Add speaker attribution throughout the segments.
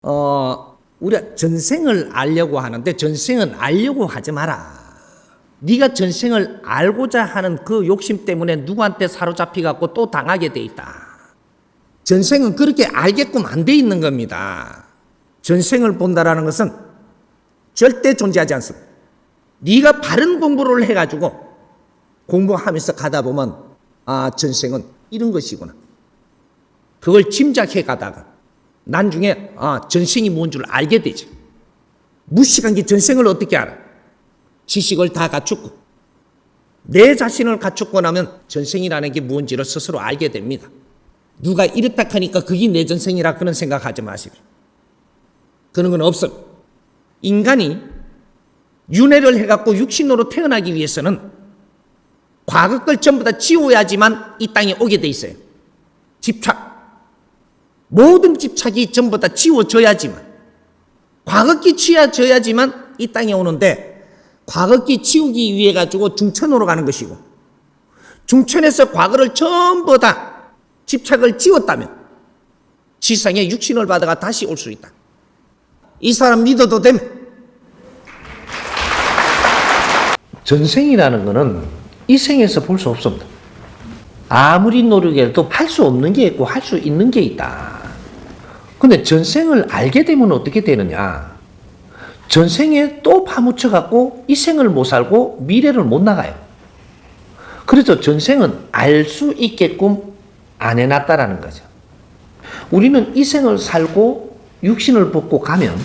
Speaker 1: 우리가 전생을 알려고 하는데 전생은 알려고 하지 마라. 네가 전생을 알고자 하는 그 욕심 때문에 누구한테 사로잡혀갖고 또 당하게 돼 있다. 전생은 그렇게 알게끔 안 돼 있는 겁니다. 전생을 본다라는 것은 절대 존재하지 않습니다. 네가 바른 공부를 해가지고 공부하면서 가다 보면 전생은 이런 것이구나. 그걸 짐작해 가다가 나중에 전생이 뭔 줄 알게 되죠. 무식한 게 전생을 어떻게 알아? 지식을 다 갖추고 내 자신을 갖추고 나면 전생이라는 게 뭔지를 스스로 알게 됩니다. 누가 이렇다 하니까 그게 내 전생이라 그런 생각하지 마십시오. 그런 건 없어요. 인간이 윤회를 해갖고 육신으로 태어나기 위해서는 과거 걸 전부 다 지워야지만 이 땅에 오게 돼 있어요. 집착. 모든 집착이 전부 다 지워져야지만, 과거기 지워져야지만 이 땅에 오는데, 과거기 지우기 위해 가지고 중천으로 가는 것이고, 중천에서 과거를 전부 다 집착을 지웠다면 지상에 육신을 받아가 다시 올 수 있다. 이 사람 믿어도 됩니다. 전생이라는 것은 이 생에서 볼 수 없습니다. 아무리 노력해도 할 수 없는 게 있고 할 수 있는 게 있다. 근데 전생을 알게 되면 어떻게 되느냐? 전생에 또 파묻혀 갖고 이 생을 못 살고 미래를 못 나가요. 그래서 전생은 알 수 있게끔 안 해놨다라는 거죠. 우리는 이 생을 살고 육신을 벗고 가면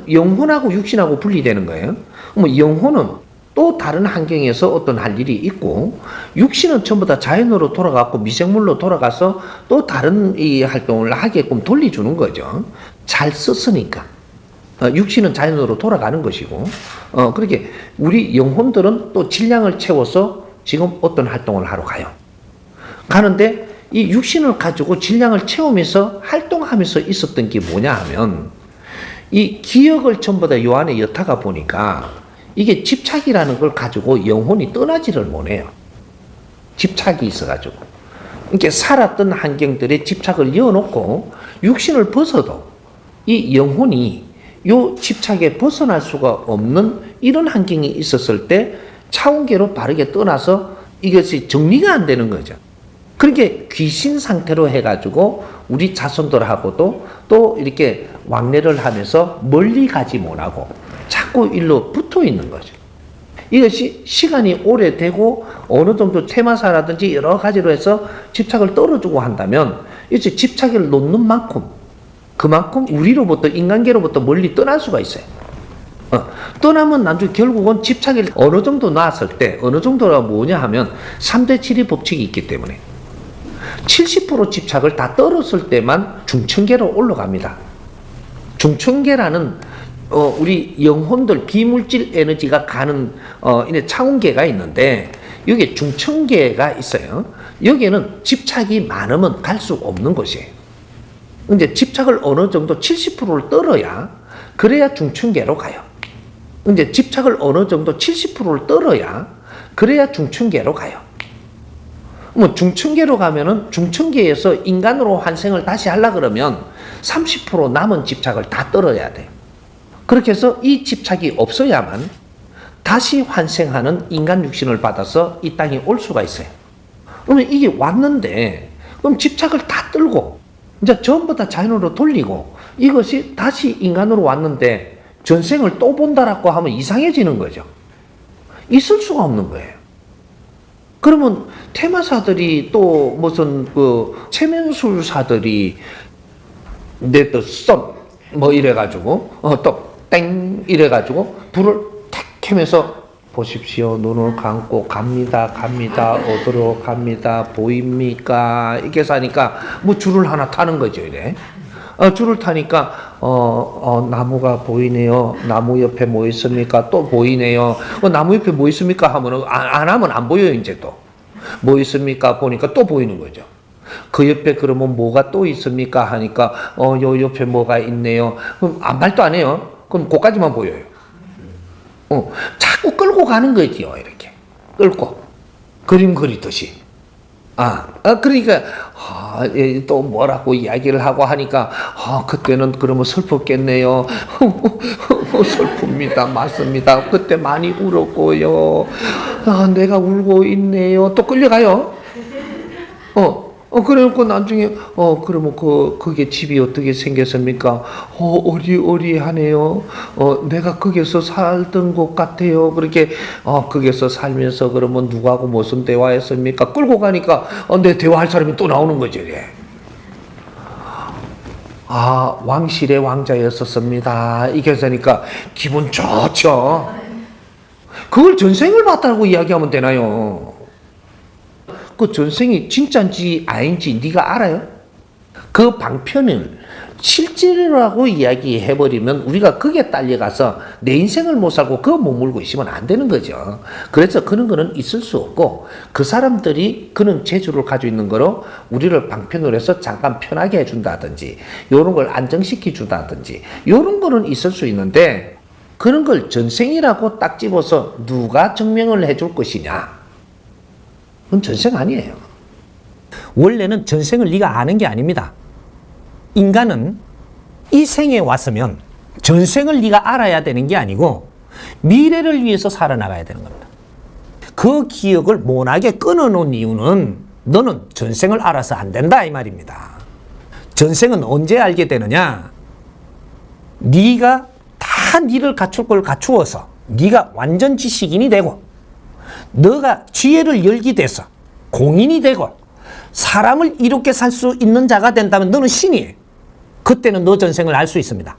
Speaker 1: 영혼하고 육신하고 분리되는 거예요. 영혼은 또 다른 환경에서 어떤 할 일이 있고, 육신은 전부 다 자연으로 돌아가고 미생물로 돌아가서 또 다른 이 활동을 하게끔 돌려주는 거죠. 잘 썼으니까. 육신은 자연으로 돌아가는 것이고, 그렇게 우리 영혼들은 또 질량을 채워서 지금 어떤 활동을 하러 가요. 가는데 이 육신을 가지고 질량을 채우면서 활동하면서 있었던 게 뭐냐 하면, 이 기억을 전부 다 요 안에 엿다가 보니까 이게 집착이라는 걸 가지고 영혼이 떠나지를 못해요. 집착이 있어가지고. 이렇게 살았던 환경들에 집착을 이어놓고 육신을 벗어도 이 영혼이 요 집착에 벗어날 수가 없는 이런 환경이 있었을 때 차원계로 바르게 떠나서 이것이 정리가 안 되는 거죠. 그렇게 귀신 상태로 해가지고 우리 자손들하고도 또 이렇게 왕래를 하면서 멀리 가지 못하고 자꾸 일로 붙어 있는 거죠. 이것이 시간이 오래되고 어느 정도 테마사라든지 여러 가지로 해서 집착을 떨어주고 한다면 이제 집착을 놓는 만큼 그만큼 우리로부터 인간계로부터 멀리 떠날 수가 있어요. 떠나면 나중에 결국은 집착을 어느 정도 놨을 때 어느 정도가 뭐냐 하면 3대 7의 법칙이 있기 때문에 70% 집착을 다 떨었을 때만 중천계로 올라갑니다. 중천계라는 우리 영혼들 비물질 에너지가 가는 차원계가 있는데 여기에 중천계가 있어요. 여기에는 집착이 많으면 갈 수 없는 곳이에요. 근데 집착을 어느 정도 70%를 떨어야 그래야 중천계로 가요. 근데 집착을 어느 정도 70%를 떨어야 그래야 중천계로 가요. 중천계로 가면은 중천계에서 인간으로 환생을 다시 하려 그러면 30% 남은 집착을 다 떨어야 돼요. 그렇게 해서 이 집착이 없어야만 다시 환생하는 인간 육신을 받아서 이 땅에 올 수가 있어요. 그러면 이게 왔는데, 그럼 집착을 다 떨고, 이제 전부 다 자연으로 돌리고, 이것이 다시 인간으로 왔는데, 전생을 또 본다라고 하면 이상해지는 거죠. 있을 수가 없는 거예요. 그러면 테마사들이 또 무슨 체면술사들이 내 또 뭐 이래가지고, 또 땡 이래가지고 불을 탁 켜면서 보십시오. 눈을 감고 갑니다. 어디로 갑니다. 보입니까? 이렇게 사니까 뭐 줄을 하나 타는 거죠. 이래. 줄을 타니까 나무가 보이네요. 나무 옆에 뭐 있습니까? 또 보이네요. 나무 옆에 뭐 있습니까? 하면은 안 하면 안 보여요. 이제 또 뭐 있습니까? 보니까 또 보이는 거죠. 그 옆에 그러면 뭐가 또 있습니까? 하니까 요 옆에 뭐가 있네요. 그럼 아무 말도 안 해요. 그럼 그까지만 보여요. 자꾸 끌고 가는 거지요. 이렇게 끌고 그림 그리듯이. 그러니까 또 뭐라고 이야기를 하고 하니까 그때는 그러면 슬펐겠네요. 슬픕니다. 맞습니다. 그때 많이 울었고요. 내가 울고 있네요. 또 끌려가요. 그래놓고 나중에 그러면 그게 집이 어떻게 생겼습니까? 어리어리하네요. 내가 거기서 살던 것 같아요. 그렇게 거기서 살면서 그러면 누구하고 무슨 대화했습니까? 끌고 가니까 내 대화할 사람이 또 나오는 거죠. 예. 왕실의 왕자였었습니다. 이게 되니까 기분 좋죠. 그걸 전생을 봤다고 이야기하면 되나요? 그 전생이 진짜인지 아닌지 네가 알아요? 그 방편을 실제라고 이야기해버리면 우리가 거기에 딸려가서 내 인생을 못 살고 그거 머물고 있으면 안 되는 거죠. 그래서 그런 거는 있을 수 없고 그 사람들이 그런 재주를 가지고 있는 거로 우리를 방편으로 해서 잠깐 편하게 해준다든지 이런 걸 안정시켜 준다든지 이런 거는 있을 수 있는데 그런 걸 전생이라고 딱 집어서 누가 증명을 해줄 것이냐? 그건 전생 아니에요. 원래는 전생을 네가 아는 게 아닙니다. 인간은 이 생에 왔으면 전생을 네가 알아야 되는 게 아니고 미래를 위해서 살아나가야 되는 겁니다. 그 기억을 못하게 끊어놓은 이유는 너는 전생을 알아서 안 된다 이 말입니다. 전생은 언제 알게 되느냐? 네가 다 네를 갖출 걸 갖추어서 네가 완전 지식인이 되고 너가 지혜를 열게 돼서 공인이 되고 사람을 이롭게 살 수 있는 자가 된다면 너는 신이에요. 그때는 너 전생을 알 수 있습니다.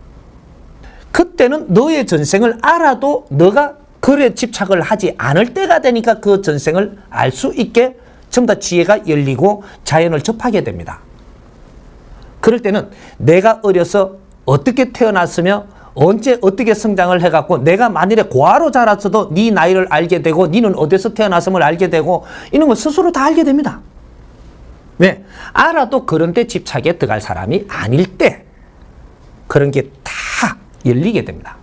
Speaker 1: 그때는 너의 전생을 알아도 너가 그래 집착을 하지 않을 때가 되니까 그 전생을 알 수 있게 전부 다 지혜가 열리고 자연을 접하게 됩니다. 그럴 때는 내가 어려서 어떻게 태어났으며 언제 어떻게 성장을 해갖고 내가 만일에 고아로 자랐어도 네 나이를 알게 되고 너는 어디서 태어났음을 알게 되고 이런 거 스스로 다 알게 됩니다. 왜? 알아도 그런 데 집착에 들어갈 사람이 아닐 때 그런 게 다 열리게 됩니다.